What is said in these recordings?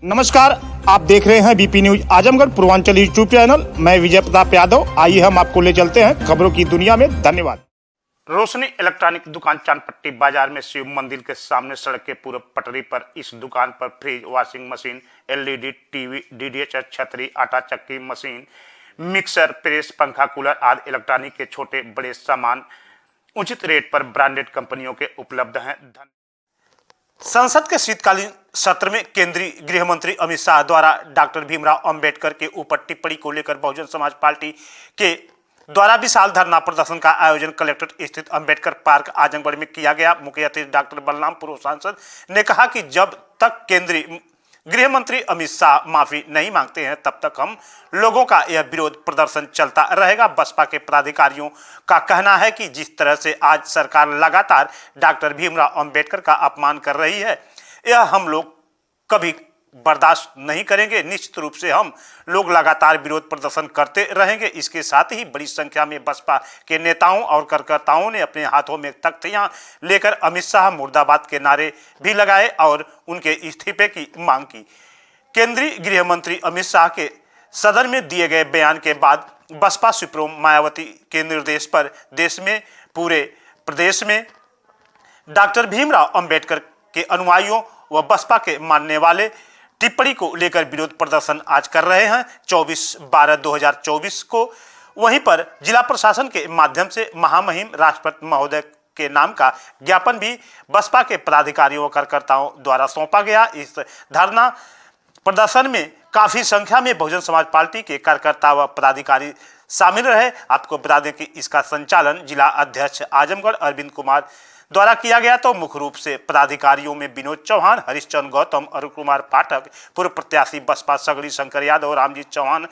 नमस्कार, आप देख रहे हैं BP news Azamgarh Purvanchal YouTube channel. मैं विजय प्रताप यादव। आइए हम आपको ले चलते हैं खबरों की दुनिया में। धन्यवाद। रोशनी इलेक्ट्रॉनिक दुकान चांदपट्टी बाजार में शिव मंदिर के सामने सड़क के पूर्व पटरी पर इस दुकान पर fridge, washing machine, LED TV, DDH छतरी, आटा चक्की मशीन, मिक्सर, प्रेस, पंखा, कूलर आदि इलेक्ट्रॉनिक के छोटे बड़े सामान उचित रेट पर ब्रांडेड कंपनियों के उपलब्ध हैं। संसद के शीतकालीन सत्र में केंद्रीय गृह मंत्री अमित शाह द्वारा डॉक्टर भीमराव अंबेडकर के ऊपर टिप्पणी को लेकर बहुजन समाज पार्टी के द्वारा विशाल धरना प्रदर्शन का आयोजन कलेक्ट्रेट स्थित अंबेडकर पार्क आजमगढ़ में किया गया। मुख्य अतिथि डॉक्टर बलराम पूर्व सांसद ने कहा कि जब तक केंद्रीय गृह मंत्री अमित शाह माफी नहीं मांगते हैं तब तक हम लोगों का यह विरोध प्रदर्शन चलता रहेगा। बसपा के पदाधिकारियों का कहना है कि जिस तरह से आज सरकार लगातार डॉक्टर भीमराव अंबेडकर का अपमान कर रही है, यह हम लोग कभी बर्दाश्त नहीं करेंगे। निश्चित रूप से हम लोग लगातार विरोध प्रदर्शन करते रहेंगे। इसके साथ ही बड़ी संख्या में बसपा के नेताओं और कार्यकर्ताओं ने अपने हाथों में तख्तियां लेकर अमित शाह मुर्दाबाद के नारे भी लगाए और उनके इस्तीफे की मांग की। केंद्रीय गृह मंत्री अमित शाह के सदन में दिए गए बयान के बाद बसपा सुप्रीमो मायावती के निर्देश पर देश में पूरे प्रदेश में डॉक्टर भीमराव अंबेडकर के अनुयायियों व बसपा के मानने वाले टिप्पणी को लेकर विरोध प्रदर्शन आज कर रहे हैं। 24/12/2024 को वहीं पर जिला प्रशासन के माध्यम से महामहिम राष्ट्रपति महोदय के नाम का ज्ञापन भी बसपा के पदाधिकारियों व कार्यकर्ताओं द्वारा सौंपा गया। इस धरना प्रदर्शन में काफी संख्या में बहुजन समाज पार्टी के कार्यकर्ता व पदाधिकारी शामिल रहे। आपको बता दें कि इसका संचालन जिला अध्यक्ष आजमगढ़ अरविंद कुमार द्वारा किया गया। तो मुख्य रूप से पदाधिकारियों में विनोद चौहान, हरिश्चंद्र गौतम, अरुण कुमार पाठक, पूर्व प्रत्याशी बसपा सगड़ी शंकर यादव, रामजीत चौहान,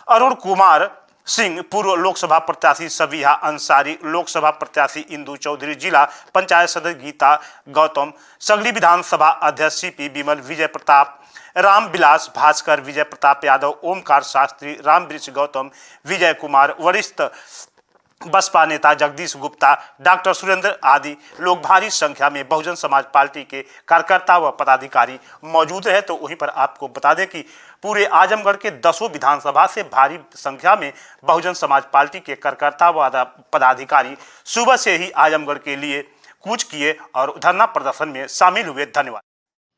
अरुण कुमार सिंह, पूर्व लोकसभा प्रत्याशी सबिहा अंसारी, लोकसभा प्रत्याशी इंदू चौधरी, जिला पंचायत सदस्य गीता गौतम, सगड़ी विधानसभा अध्यक्ष सीपी विमल, विजय प्रताप, राम विलास भास्कर, विजय प्रताप यादव, ओमकार शास्त्री, राम वृक्ष गौतम, विजय कुमार, वरिष्ठ बसपा नेता जगदीश गुप्ता, डॉक्टर सुरेंद्र आदि लोग भारी संख्या में बहुजन समाज पार्टी के कार्यकर्ता व पदाधिकारी मौजूद है। तो वहीं पर आपको बता दें कि पूरे आजमगढ़ के 10 विधानसभा से भारी संख्या में बहुजन समाज पार्टी के कार्यकर्ता व पदाधिकारी सुबह से ही आजमगढ़ के लिए कूच किए और धरना प्रदर्शन में शामिल हुए। धन्यवाद।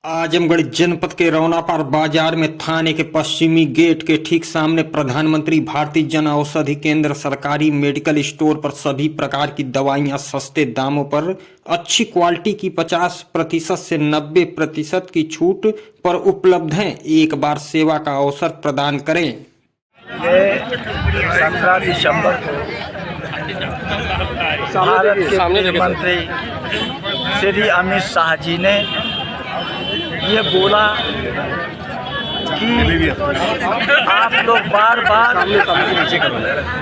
आजमगढ़ जनपद के रौनापार बाजार में थाने के पश्चिमी गेट के ठीक सामने प्रधानमंत्री भारतीय जन औषधि केंद्र सरकारी मेडिकल स्टोर पर सभी प्रकार की दवाइयां सस्ते दामों पर अच्छी क्वालिटी की 50% से 90% की छूट पर उपलब्ध हैं। एक बार सेवा का अवसर प्रदान करें। ये 17 दिसंबर को भारत के गृह मंत्री श्री अमित शाह जी ने ये बोला कि आप लोग बार बार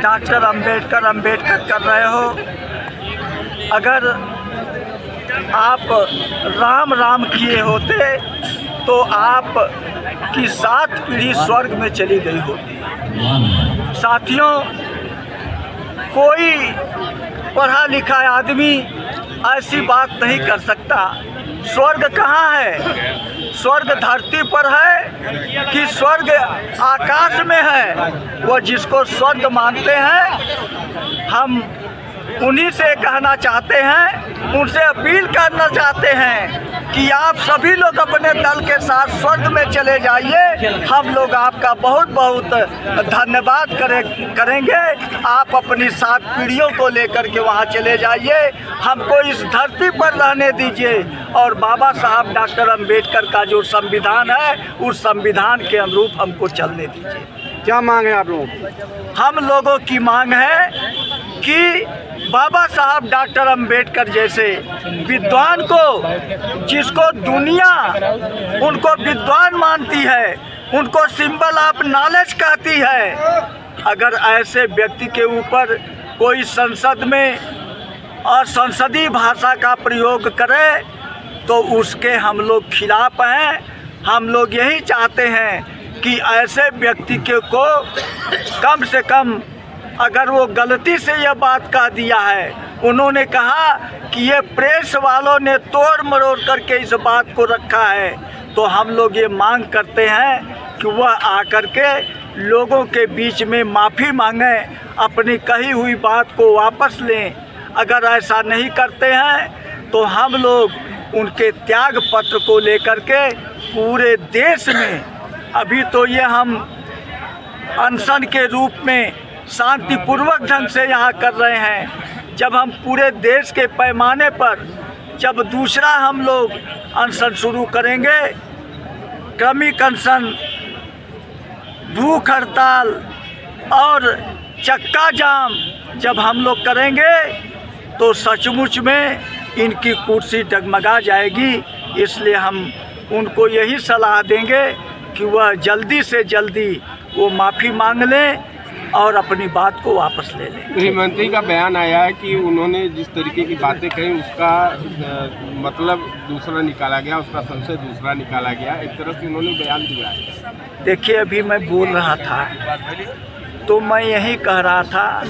डॉक्टर अंबेडकर कर रहे हो। अगर आप राम राम किए होते तो आप की 7 पीढ़ी स्वर्ग में चली गई होती। साथियों, कोई पढ़ा लिखा आदमी ऐसी बात नहीं कर सकता। स्वर्ग कहाँ है? स्वर्ग धरती पर है कि स्वर्ग आकाश में है? वो जिसको स्वर्ग मानते हैं, हम उन्हीं से कहना चाहते हैं, उनसे अपील करना चाहते हैं कि आप सभी लोग अपने दल के साथ स्वर्ग में चले जाइए। हम लोग आपका बहुत बहुत धन्यवाद करेंगे। आप अपनी 7 पीढ़ियों को लेकर के वहाँ चले जाइए। हमको इस धरती पर रहने दीजिए और बाबा साहब डॉक्टर अंबेडकर का जो संविधान है, उस संविधान के अनुरूप हमको चलने दीजिए। क्या मांग है आप लोगों की? हम लोगों की मांग है कि बाबा साहब डॉक्टर अंबेडकर जैसे विद्वान को, जिसको दुनिया उनको विद्वान मानती है, उनको सिंबल ऑफ नॉलेज कहती है, अगर ऐसे व्यक्ति के ऊपर कोई संसद में और संसदीय भाषा का प्रयोग करे तो उसके हम लोग खिलाफ हैं। हम लोग यही चाहते हैं कि ऐसे व्यक्ति के को कम से कम, अगर वो गलती से यह बात कह दिया है, उन्होंने कहा कि ये प्रेस वालों ने तोड़ मरोड़ करके इस बात को रखा है, तो हम लोग ये मांग करते हैं कि वह आकर के लोगों के बीच में माफ़ी मांगें, अपनी कही हुई बात को वापस लें। अगर ऐसा नहीं करते हैं तो हम लोग उनके त्याग पत्र को लेकर के पूरे देश में, अभी तो ये हम अनशन के रूप में शांतिपूर्वक ढंग से यहाँ कर रहे हैं, जब हम पूरे देश के पैमाने पर जब दूसरा हम लोग अनशन शुरू करेंगे, क्रमिक अनशन, भूख हड़ताल और चक्का जाम जब हम लोग करेंगे तो सचमुच में इनकी कुर्सी डगमगा जाएगी। इसलिए हम उनको यही सलाह देंगे कि वह जल्दी से जल्दी वो माफ़ी मांग लें और अपनी बात को वापस ले लें। गृह मंत्री का बयान आया है कि उन्होंने जिस तरीके की बातें कही उसका मतलब दूसरा निकाला गया, उसका संशय दूसरा निकाला गया, एक तरह से उन्होंने बयान दिया है। देखिए, अभी मैं बोल रहा था तो मैं यही कह रहा था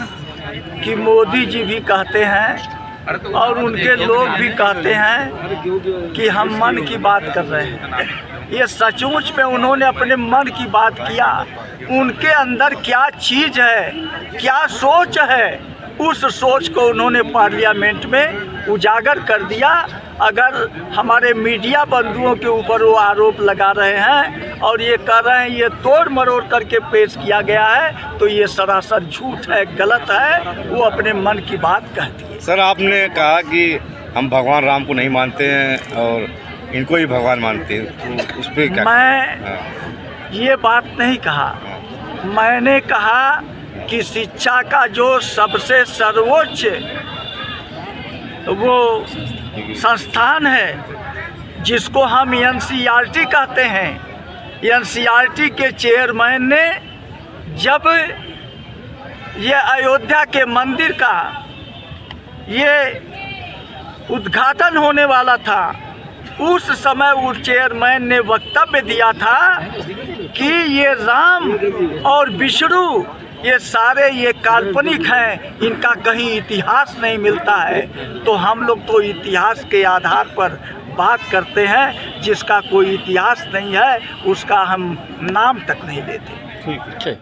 कि मोदी जी भी कहते हैं और उनके लोग भी कहते हैं कि हम मन की बात कर रहे हैं। ये सचमुच में उन्होंने अपने मन की बात किया। उनके अंदर क्या चीज़ है, क्या सोच है, उस सोच को उन्होंने पार्लियामेंट में उजागर कर दिया। अगर हमारे मीडिया बंधुओं के ऊपर वो आरोप लगा रहे हैं और ये कह रहे हैं ये तोड़ मरोड़ करके पेश किया गया है, तो ये सरासर झूठ है, गलत है। वो अपने मन की बात कहती है। सर, आपने कहा कि हम भगवान राम को नहीं मानते हैं और इनको ही भगवान मानते हैं, तो उस पर क्या? मैं ये बात नहीं कहा। मैंने कहा कि शिक्षा का जो सबसे सर्वोच्च वो संस्थान है, जिसको हम NCERT कहते हैं, NCERT के चेयरमैन ने जब ये अयोध्या के मंदिर का ये उद्घाटन होने वाला था, उस समय उस चेयरमैन ने वक्तव्य दिया था कि ये राम और विष्णु ये सारे ये काल्पनिक हैं, इनका कहीं इतिहास नहीं मिलता है। तो हम लोग तो इतिहास के आधार पर बात करते हैं, जिसका कोई इतिहास नहीं है उसका हम नाम तक नहीं लेते। ठीक।